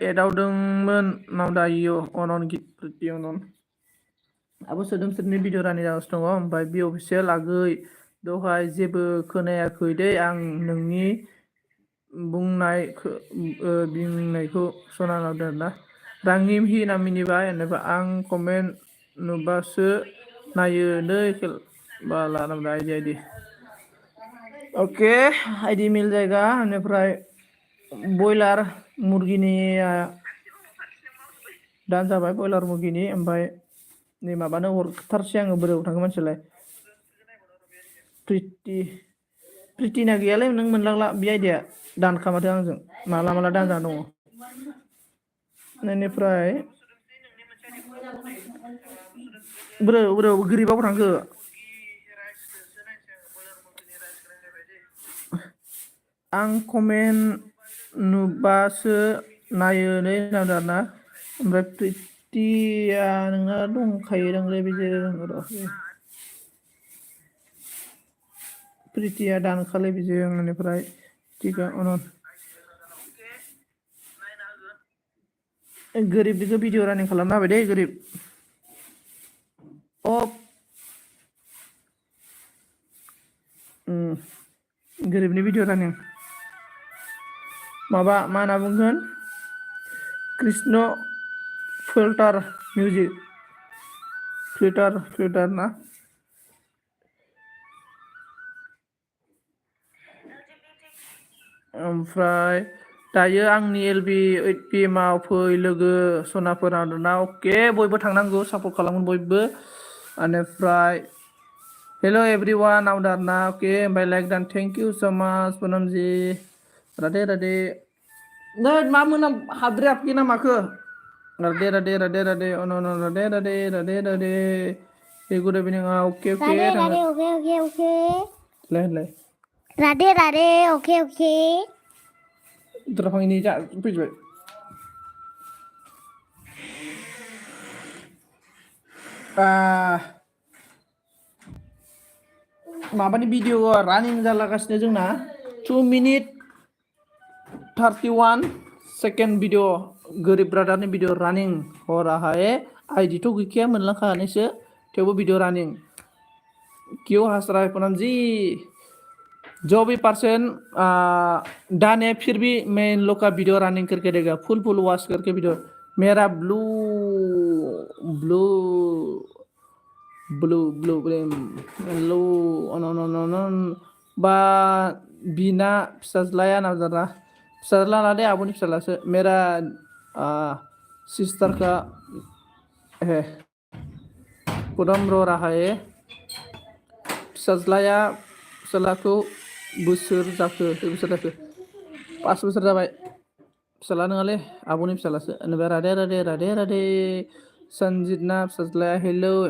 एदावदोंमोन नावदा इयो अनन गित अनन आब' सोदोमस्रिनि भिडिअ रानि जागासिनो दङ ओमफ्राय बि अफिसियेल आगै दहाय जेबो खोनायाखै दे आं नोंनि बुंनायखौ सना नावदों आरोना रांहिम हि ना मिनिबाय बेनिफ्राय आं कमेन्ट नुबासो नायो नै बाला नावदों आइडि अके आइडि मिल जायगा बेनिफ्राय बयलार मुरगिनिया दान जाबाय बयलार मुरगिनि ओमफ्राय नै माबानो हरथारसै आङो बोरायाव थाङो मानसियालाय प्रिटिना गैयालै नों मोनलांला बे आइडिया दानखामादो आंजों माला दानजाना दङ बेनिफ्राय बोराव गोरिबाबो थांखो आं कमेन्ट नुबासो नायो नै नावदों आरोना ओमफ्राय प्रिटिया नोंना दंखायोदांलै बेजों प्रिटिया दानखालै बेजों बेनिफ्राय टिका अनन गोरिबनिखौ भिडिअ रानिं खालामना होबाय दे गोरिब गोरिबनि भिडिअ रानिं माबा मा होनना बुंगोन कृष्ण फिल्टार मिउजिक फिल्टार ना ओमफ्राय दायो आंनि एलबि 8 PM आव फै लोगो सनाफोर आरोना अके बयबो थांनांगौ सापर्ट खालामगोन बयबो बेनिफ्राय Hello everyone, Audarna. Okay, by like dan thank you so much, Punamji. Rade rade. Nah, mamu nam hadri apki nam aku. Rade rade rade rade. Oh no no rade rade rade rade. Hey, good evening. Okay okay. Rade, Rade, okay. Leh. Rade, Rade, okay. Terapang ini jak, please wait. माबानि video रानिं जालागासिनो जोंना 2 minute 31 second video गोरिब ब्रादारनि video रानिं हो रहा है ID तो गैखाया मोनलांखानायसो थेवबो video रानिं क्यों हंस रहा है पूनम जी जो भी पर्सन डन है फिर भी मैं इन लोग का वीडियो रनिंग करके देगा फुल वॉच करके वीडियो मेरा blue blue blue blue blue अन बा बिना फिसाज्लाया नाजारा फिसाज्ला दे आब'नि फिसाज्लासो मेरा सिस्टार का है पुदम रो रहा है फिसाज्लाखौ बोसोर जाखो 5 बोसोर जाबाय फिसाला नङालै आब'नि फिसालासो ओमफ्राय राधे सनजितना फिसाज्लाया हेलौ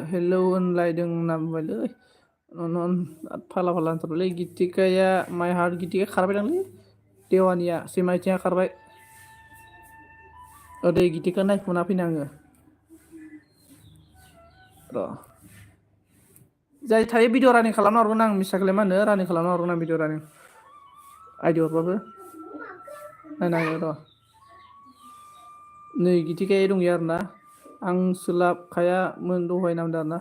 होनलायदों होनना बुंबायलै फाला होनथारबायलै गितिकाया माइ हार्ट गितिका खारबाय दांलै देवानिया सिमाइथिया खारबाय दै गितिका नायखुना फैनो आङो र' जाय थायो भिडिअ रानिं खालामना हरगोन आं मिसाखौलाय मा होनो रानिं खालामना हरगोन आं भिडिअ रानिं आइडि हरबाबो नायनांगौ र' नै गितिकाया दंयो आरोना आं सोलाबखायामोन दहाय नामदों आरोना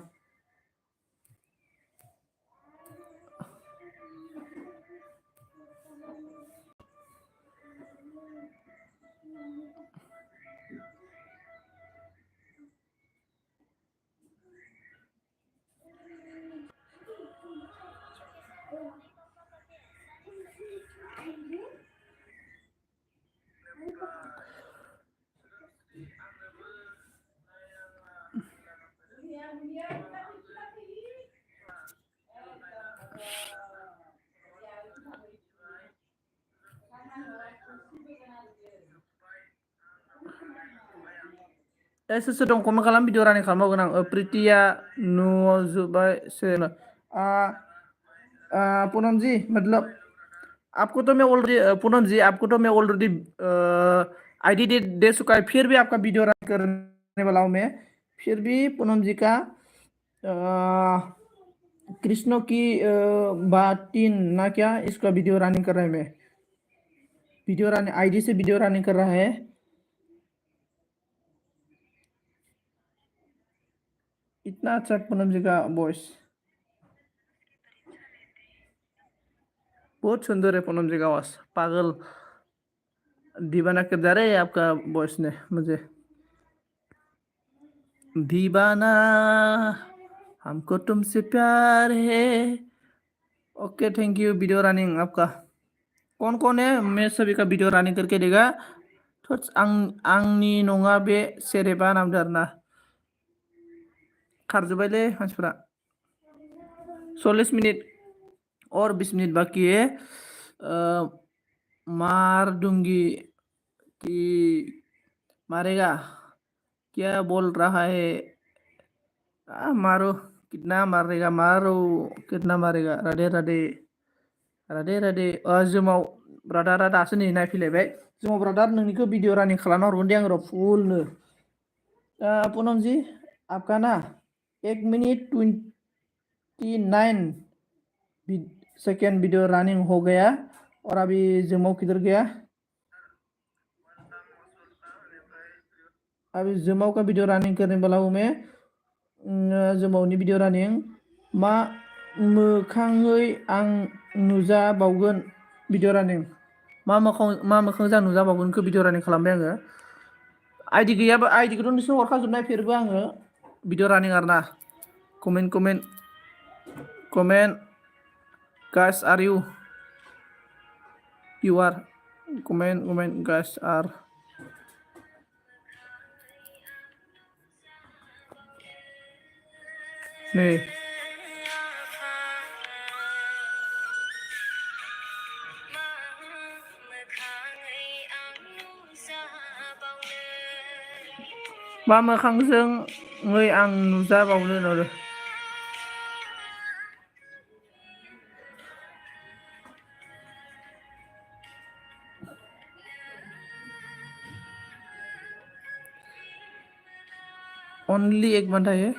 सोर सोर दं कमेन्ट खालाम भिडिअ रानिं खालामबावगोन आं प्रितिया नुजोब्बाय पूनम जी मतलब आपको तो मैं ऑलरेडी पूनम जी आपको तो मैं ऑलरेडी आईडी दे चुका है फिर भी आपका वीडियो रन करने वाला हूँ मैं फिर भी पूनम जी का कृष्ण की बातिन ना क्या इसका वीडियो रनिंग कर रहा है मैं वीडियो रनिंग आईडी से वीडियो रनिंग कर रहा है इतना अच्छा पूनम जी का वॉइस बहुत सुंदर है पूनम जी का आवाज पागल दीवाना कर जा रहे हैं आपका वॉइस ने मुझे दीवाना हमको तुमसे प्यार है okay thank you video running आपका कौन है मैं सभी का वीडियो रनिंग करके देगा तो आंनि नङा बे सेरेबा नामदों आरोना खारजोब्बायलै मानसिफोरा 40 मिनट और 20 मिनट बाकी है मार दूंगी कि मारेगा क्या बोल रहा है मारो कितना मारेगा मारो कितना मारेगा राधे जोमाव ब्रादारा दासो नै नायफैलायबाय जोमाव ब्रादार नोंनिखौ भिडिअ रानिं खालामना हरगोन दे आं र' फुलनो पूनम जी आपका ना 1 minute 29 सेकेंड वीडियो रनिंग हो गया और अभी जमाव किधर गया अभी जमाव का वीडियो रनिंग करने वाला हूँ मैं जमावनि वीडियो रनिंग मा मोखाङै आं नुजाबावगोन वीडियो रनिंग मा मोखां जा नुजाबावगोनखौ वीडियो रनिंग खालामबाय आङो आईडी गैयाबा आईडीखौथ' नोंसोर हरखाजोबनाय फेरबो आङो वीडियो रनिंग आरोना comment guys are you are comment guys are nih मा मोखांजों आं नुजाबावनो नुरो ओनली 1 घंटा है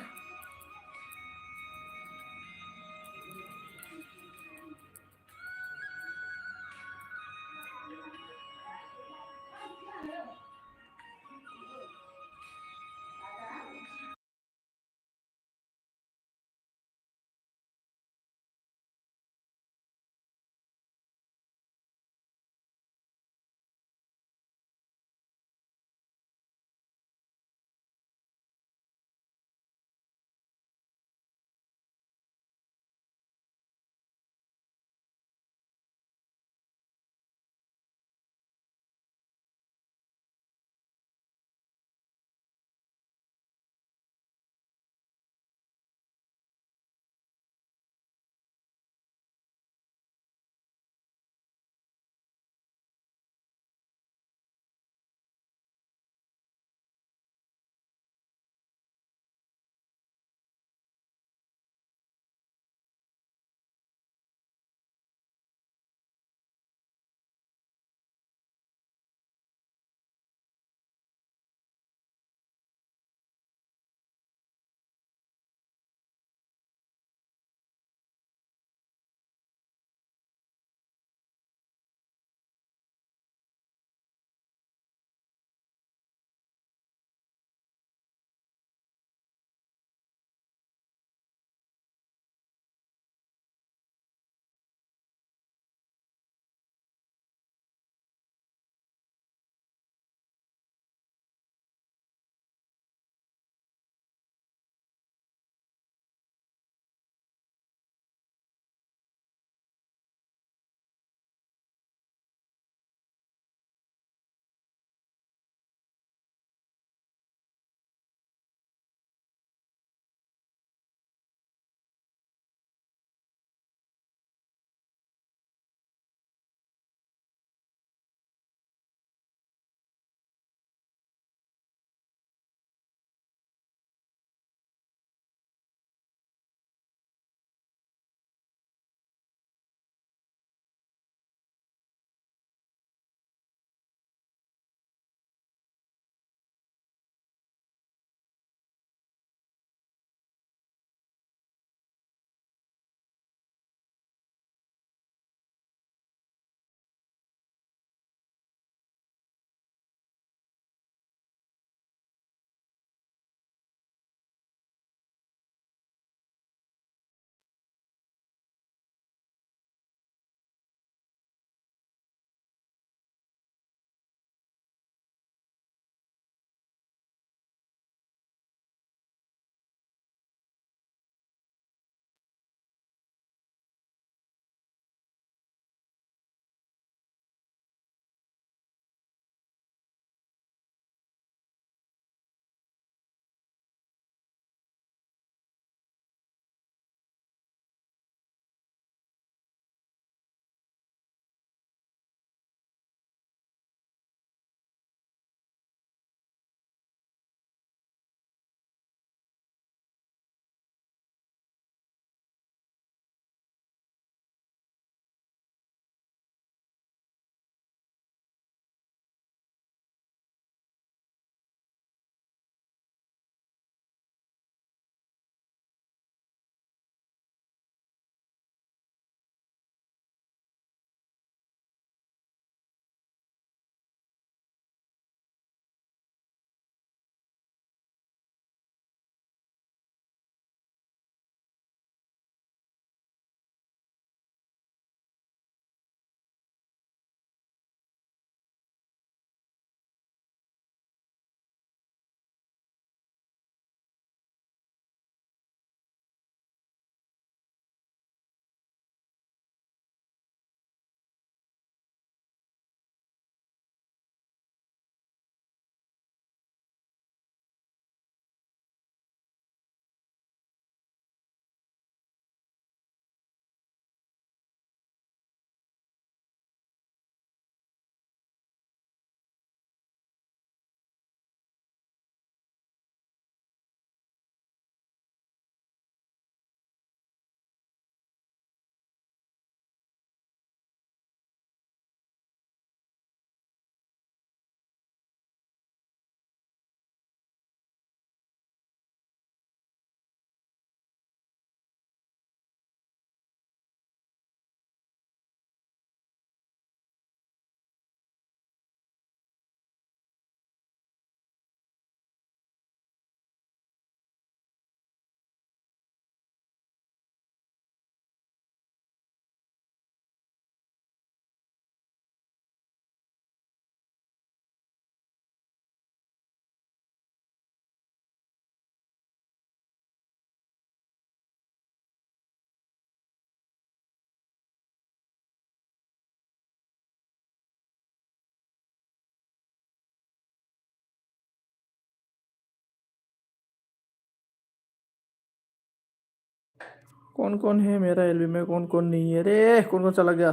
कौन है मेरा एलबी में कौन नहीं है रे कौन चला गया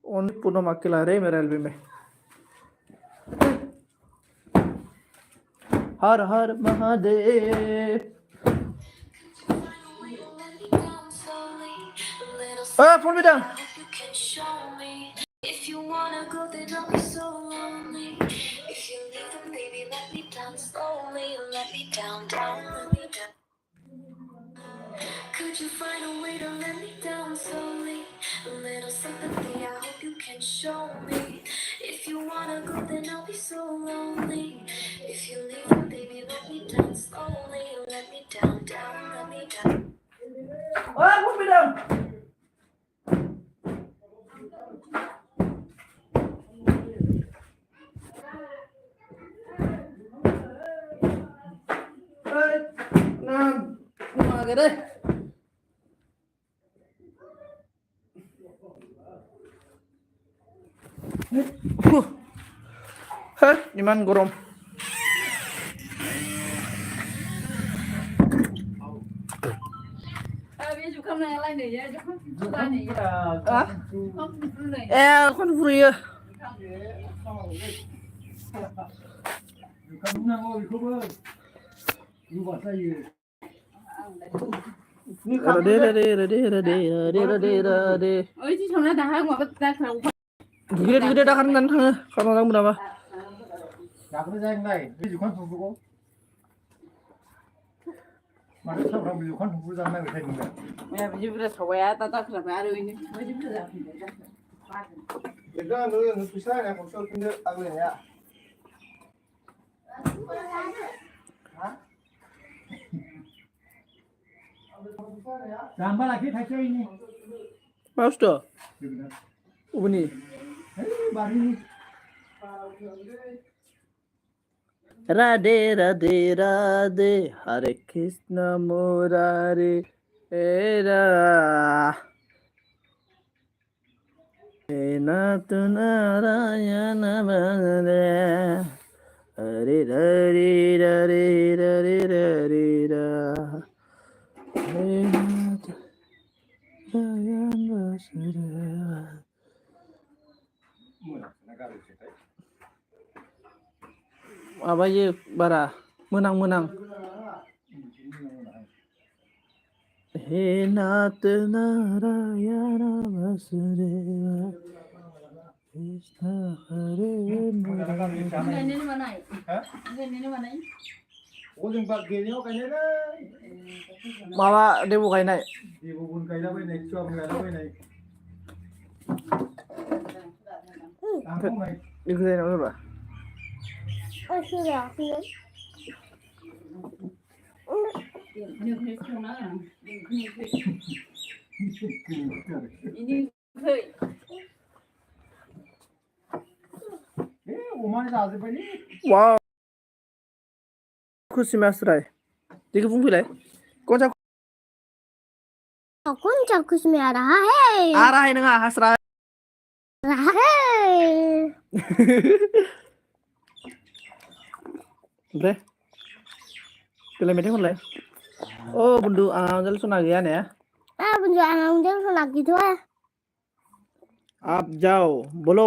ओनली पूनम अकेला रे मेरा एलबी में हर हर महादेव फोन भी डाल If you wanna go, then I'll be so lonely. If you leave, then baby, let me down slowly. Let me down, let me down. Could you find a way to let me down slowly? A little sympathy, I hope you can show me. If you wanna go, then I'll be so lonely. If you leave, then baby, let me down slowly. Let me down, let me down. Put me down. Nah, cái đây. Hết, gimana gurung? Không này lại để không lại này không này Con free à? ơi chứ trong đó đã ngoài ta không Gede dah kan thằng kan orang berapa? Aku saya ngai, ini juga kan suku. Mana seorang beli kan suku zaman itu ini. mẹ bây giờ sao ta ta phải rồi này bây giờ Jangan dulu yang susah ya, kalau soal pindah aku ya. Gambar lagi thay ini. Bagus tuh. Ubni. Baru ini. Radhe Radhe Radhe Hare Krishna Murari Era Natu Narayana Bhagare Hare Hare Hare Hare Hare Hare Natu Narayana Bhagare apa ye bara menang he nat narayana vasudeva krishna hare này mà này Hah? này mà này Oh, yang bak gini kayaknya deh. bawa dia buka ini Di bubun kayak apa ini? Cuam kayak apa ini? Langsung naik. ikutin apa ba sudah. nhưng không nói là ini khơi Umar dah ada beli. wow खुशी में आसरा है देखो फूंक पिलाए कौन सा कौन सा कुछ में आ रहा है नंगा हंस रहा है Bre, pilih meeting mulai. Oh, bundu jalan Sunagian ya. penjualan orang sudah gitu ah. आप जाओ बोलो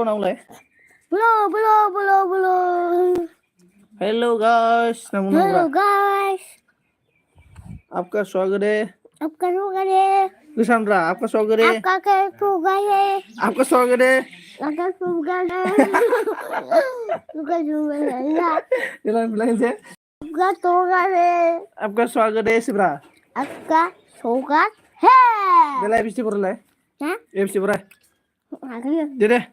ना mulai. Belum. Hello guys Hello guys. आपका स्वागत है आपका स्वागत है किसानरा आपका स्वागत है आपका स्वागत है आपका स्वागत है आपका स्वागत है आपका स्वागत है jalan bilang aja आपका स्वागत है आपका स्वागत है Sibra आपका स्वागत है bela FC pura lah Hah? FC pura Akhirnya. dia deh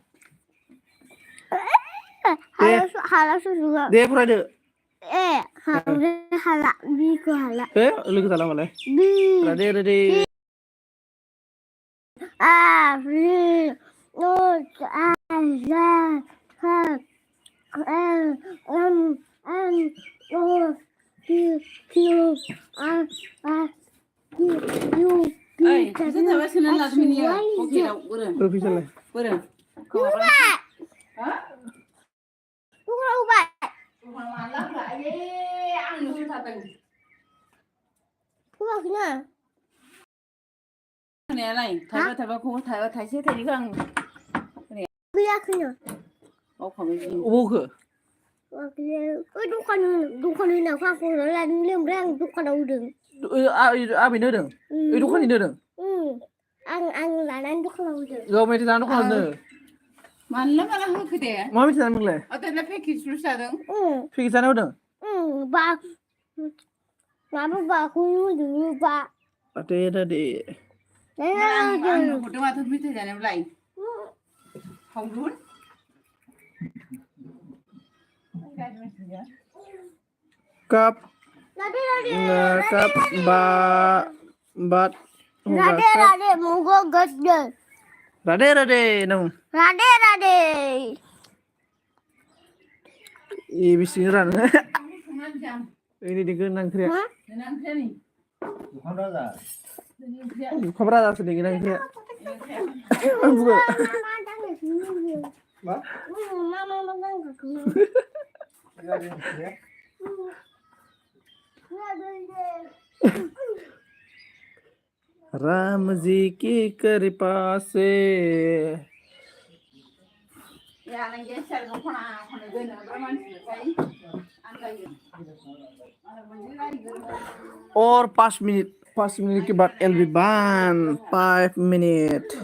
Halal juga. dia pura deh Halal bi ko halal. lu kita lama lah Bi. Rade Afri. No. Azza. Ha. No. Q. ơi thế sao vậy xin là mình nhiều ok đâu bữa bisa lah bữa không apa hả Bukan ubah. mà lắm lại đi ăn được thật tình खोना खोनायालाय थाइबा थाइबाखौ थाइबा थाइसे थाइनैखौ आं गैया खोना बावखाबाय जि अबावखो ओइ दखान होनायखौ आं खबर लादोंलै ओमफ्राय आं दखानाव होदों आबैनो होदों ओइ दखानिनो होदों आं लानानै दखानाव होदों गाव मेथाइ जानो दखानावनो मानला माला होखो दे मा मेथाइ जानो नोंलाय दाना पेकेटसल'सो जादों पेकेट जानो होदों बा माबा बाखौनो होदों बा आटे दादे आंनो हरदों माथो मेथाइ जानायावलाय हावदुन कप कप बात राधे राधे मुगो गद्दे राधे राधे नों राधे राधे ए बिसिनि रानो ini di genang kriya Bukan raja. khabra da se di genang kriya buka Ma? mama makan ke Iya dia ya. Ram ji की कृपा से और 5 मिनट के बाद एल बी बान 5 मिनट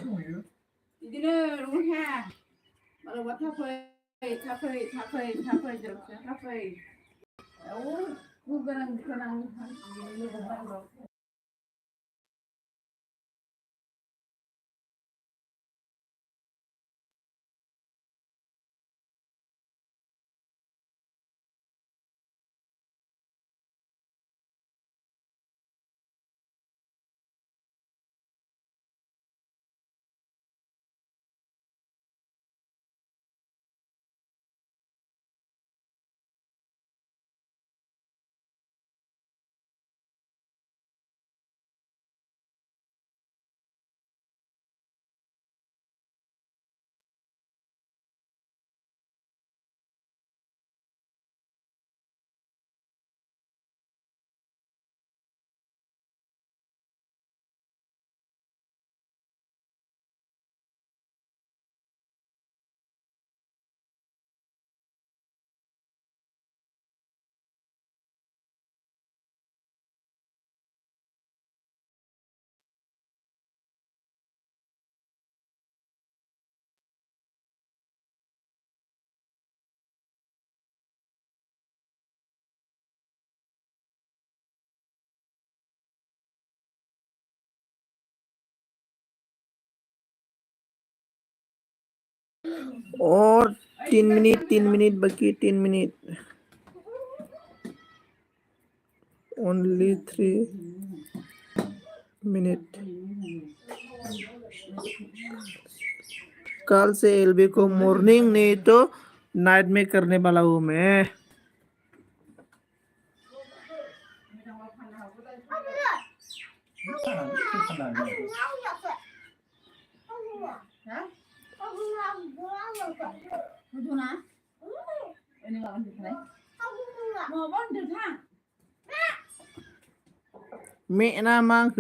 और 3 मिनट बाकी 3 मिनट ओनली 3 मिनट कल से एलबी को मॉर्निंग नहीं तो नाइट में करने वाला हूँ मैं मैं ना मांग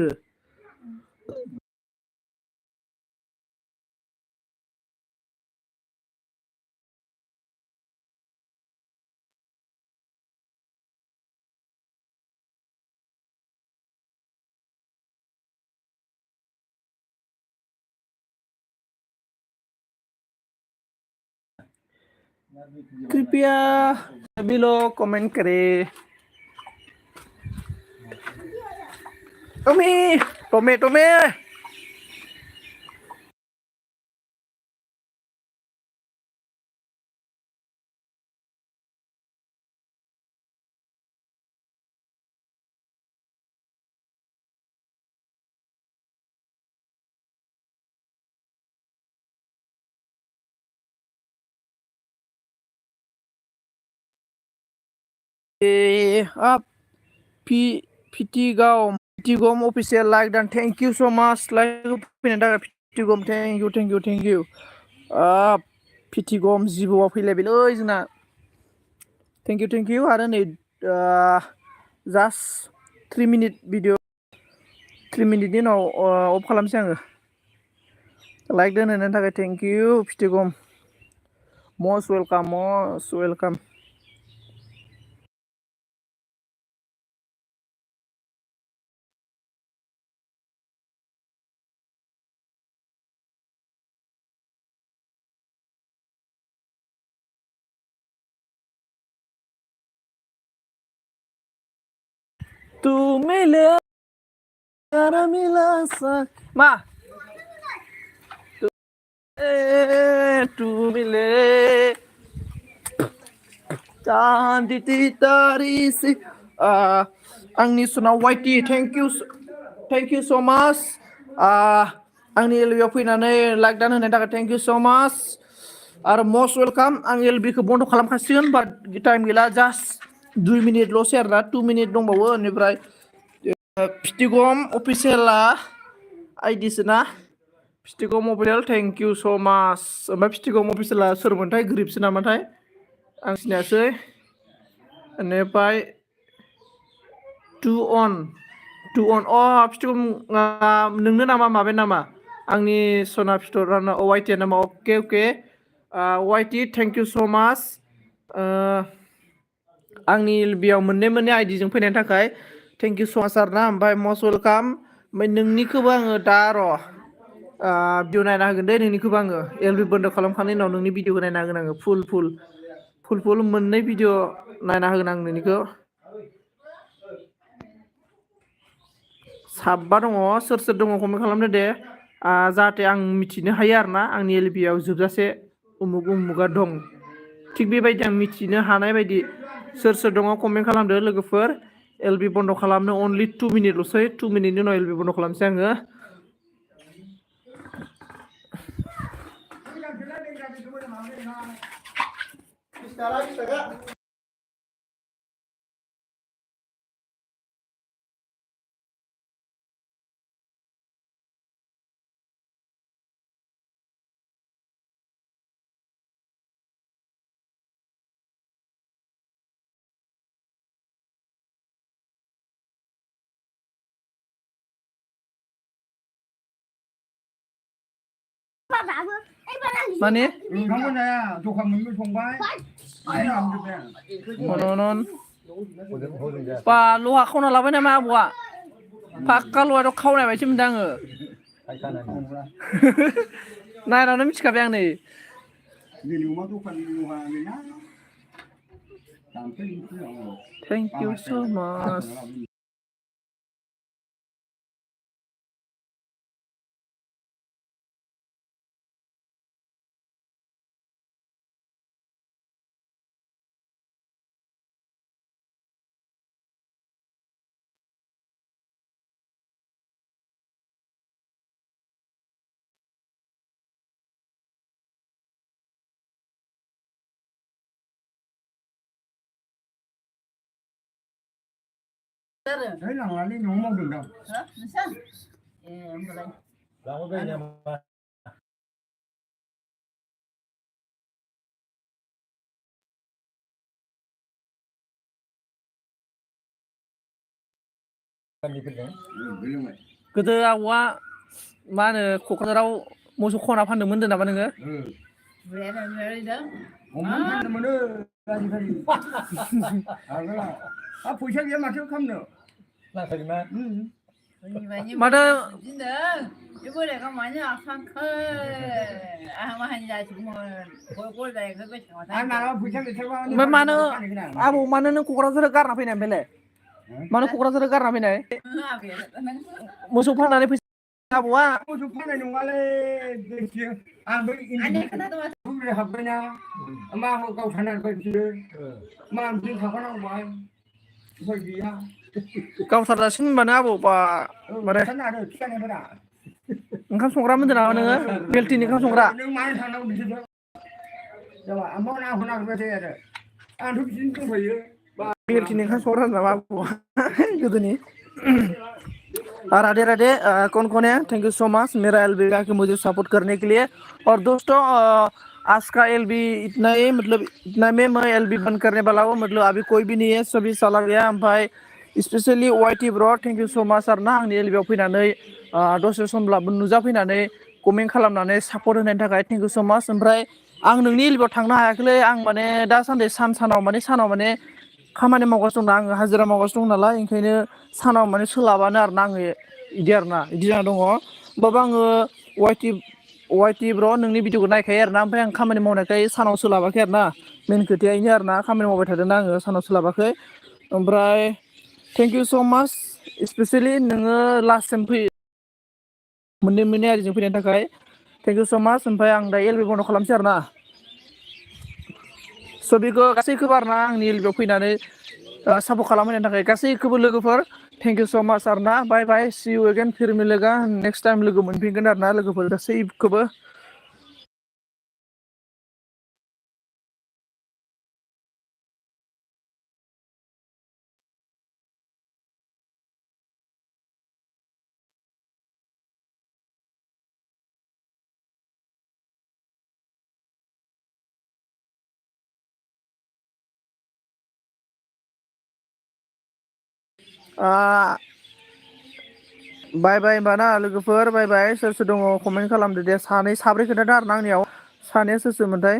कृपया सभी लोग कमेंट करें टोमे आप Pitigom official like dan thank you so much like pindah Pitigom thank you Pitigom जिबौआ फैलायबायलै जोंना thank you आरो नै just 3 minute video 3 मिनिटनि उनाव अफ खालामसै आङो लाइक दोननायनि थाखाय थेंक इउ फिथिगम मस्ट वेलकाम तू मिले यारा मिला सा मा तू मिले चांदी तारी से आंनि सना वाइटि थेंक इउ सो माच आंनि एलबियाव फैनानै लाइक दान होनायनि थाखाय थेंक इउ सो माच आरो मस्ट वेलकाम आं एलबिखौ बन्द खालामखासिगोन बाट टाइम गैला जास्ट 2 मिनिटल'सै आरोना 2 मिनिट दंबावो बेनिफ्राय फिथिगम अफिसियेला आइडिसो ना फिथिगम अफिसियेल थेंक इउ सो माच ओमफ्राय फिथिगम अफिसियेला सोरमोनथाय ग्रिपसो नामाथाय आं सिनायासै बेनिफ्राय टु अन फिथिगम नोंनो नामा माबे नामा आंनि सना फिथर वाइटि नामा अके वाइटि थेंक इउ सो माच आंनि बेयाव मोननै आइडिजों फैनायनि थाखाय थेंक इउ सो माच आरोना ओमफ्राय मस्ट वेलकाम ओमफ्राय नोंनिखौबो आङो दा भिडिअ नायना होगोन दे नोंनिखौबो आङो एलबि बन्द खालामखांनायनि उनाव नोंनि भिडिअखौ नायना होगोन आङो फुल मोननै भिडिअ नायना होगोन आं नोंनिखौ साबा दङ सोर दङ कमेन्ट खालामदो दे जाहाथे आं मिथिनो हायो आरोना आंनि एलबियाव जोबजासे उमुगा दं थिग बेबायदि आं मिथिनो हानाय बायदि सोर दङ कमेन्ट खालामदो लोगोफोर एलबि बन्द खालामनो अनलि 2 मिनिटल'सै 2 मिनिटनि उनाव एलबि बन्द खालामसै आङो माने ओंखामखौ जाया दखान मोनबो संबाय बा लहा खावना लाबाय नामा आबौआ पाक्का लहाथ' खावनाय बायदि मोनदों आङो नायनानै मिथिखाबाय आं नै थेंक इउ सो माच लांनानै न'आव मावदों दां गोदो आबौआ मा होनो क'क्राझाराव मोसौ खना फानदोंमोन होनदों नामा नोङो फाननो मोनो फैसा गैया माथो खालामनो माथो मानो आबौ मानो नों क'क्राझाराव गारना फैनाय ओमफ्रायलाय मानो क'क्राझाराव गारना फैनाय मोसौ फाननानै फैसा आबौआ मोसौ फाननाय नङालै आंबो हाबबायना मा गावथारनानै बिसोरो मा बिदिनो थाखानांबाय उफाय गैया गावथारजासिम होनबानो आबौ बा माने ओंखाम संग्रा मोनदों नामा नोङो बेलटिनि ओंखाम संग्रा नों मानो थांनांगौ बिसोरजों जाबाय ओमफ्राय ना नागिरबाय थायो आरो आंथ' बिदिनो दंफायो बेलटिनि ओंखाम संग्रा नामा आबौआ गोदोनि राधे राधे कौन है थैंक यू सो मच मेरा एलबी का कि मुझे सपोर्ट करने के लिए और दोस्तों आज का एलबी इतना ही मतलब इतना में मैं एलबी बंद करने वाला हूँ मतलब अभी कोई भी नहीं है सभी चला गया भाई स्पेसियेलि वाइटि ब्र थेंक इउ स' माच आरो ना आंनि एलबिआव फैनानै दसे समब्लाबो नुजाफैनानै कमेन्ट खालामनानै सापर्ट होनायनि थाखाय थेंक इउ स' माच। ओमफ्राय आं नोंनि एलबिआव थांनो हायाखैलै आं माने दासान्दि सानाव माने खामानि मावगासिनो दं आङो हाजिरा मावगासिनो दं नालाय ओंखायनो सानाव माने सोलाबानो आरोना आङो बिदि जाना दङ। होमबाबो आङो वाइटि ब्र नोंनि भिडिअखौ नायखायो आरोना ओमफ्राय आं खामानि मावनायखाय सानाव सोलाबाखै आरोना मेन खोथाया इनो आरोना खामानि मावबाय थादोंना आङो सानाव सोलाबाखै। ओमफ्राय थेंक इउ स' माच स्पेसियेलि नोङो लास्ट टाइम मोननै आरिजों फैनायनि थाखाय थेंक इउ स' माच। ओमफ्राय आं दा एलबि बन्द' खालामसै आरोना स' बेखौ गासैखौबो आरोना आंनि एलबिआव फैनानै सापर्ट खालामहोनायनि थाखाय गासैखौबो लोगोफोर थेंक इउ स' माच आरोना बाय बाय सि इउ एगेन फिर मिलेगा नेक्स्ट टाइम लोगो मोनफिनगोन आरोना लोगोफोर गासैखौबो। बाय बाय होमबा ना लोगोफोर बाय बाय सोर सोर दङ कमेन्ट खालामदो दे साब्रै खोन्थादों आरोना आंनियाव सानैया सोर सोरमोनथाय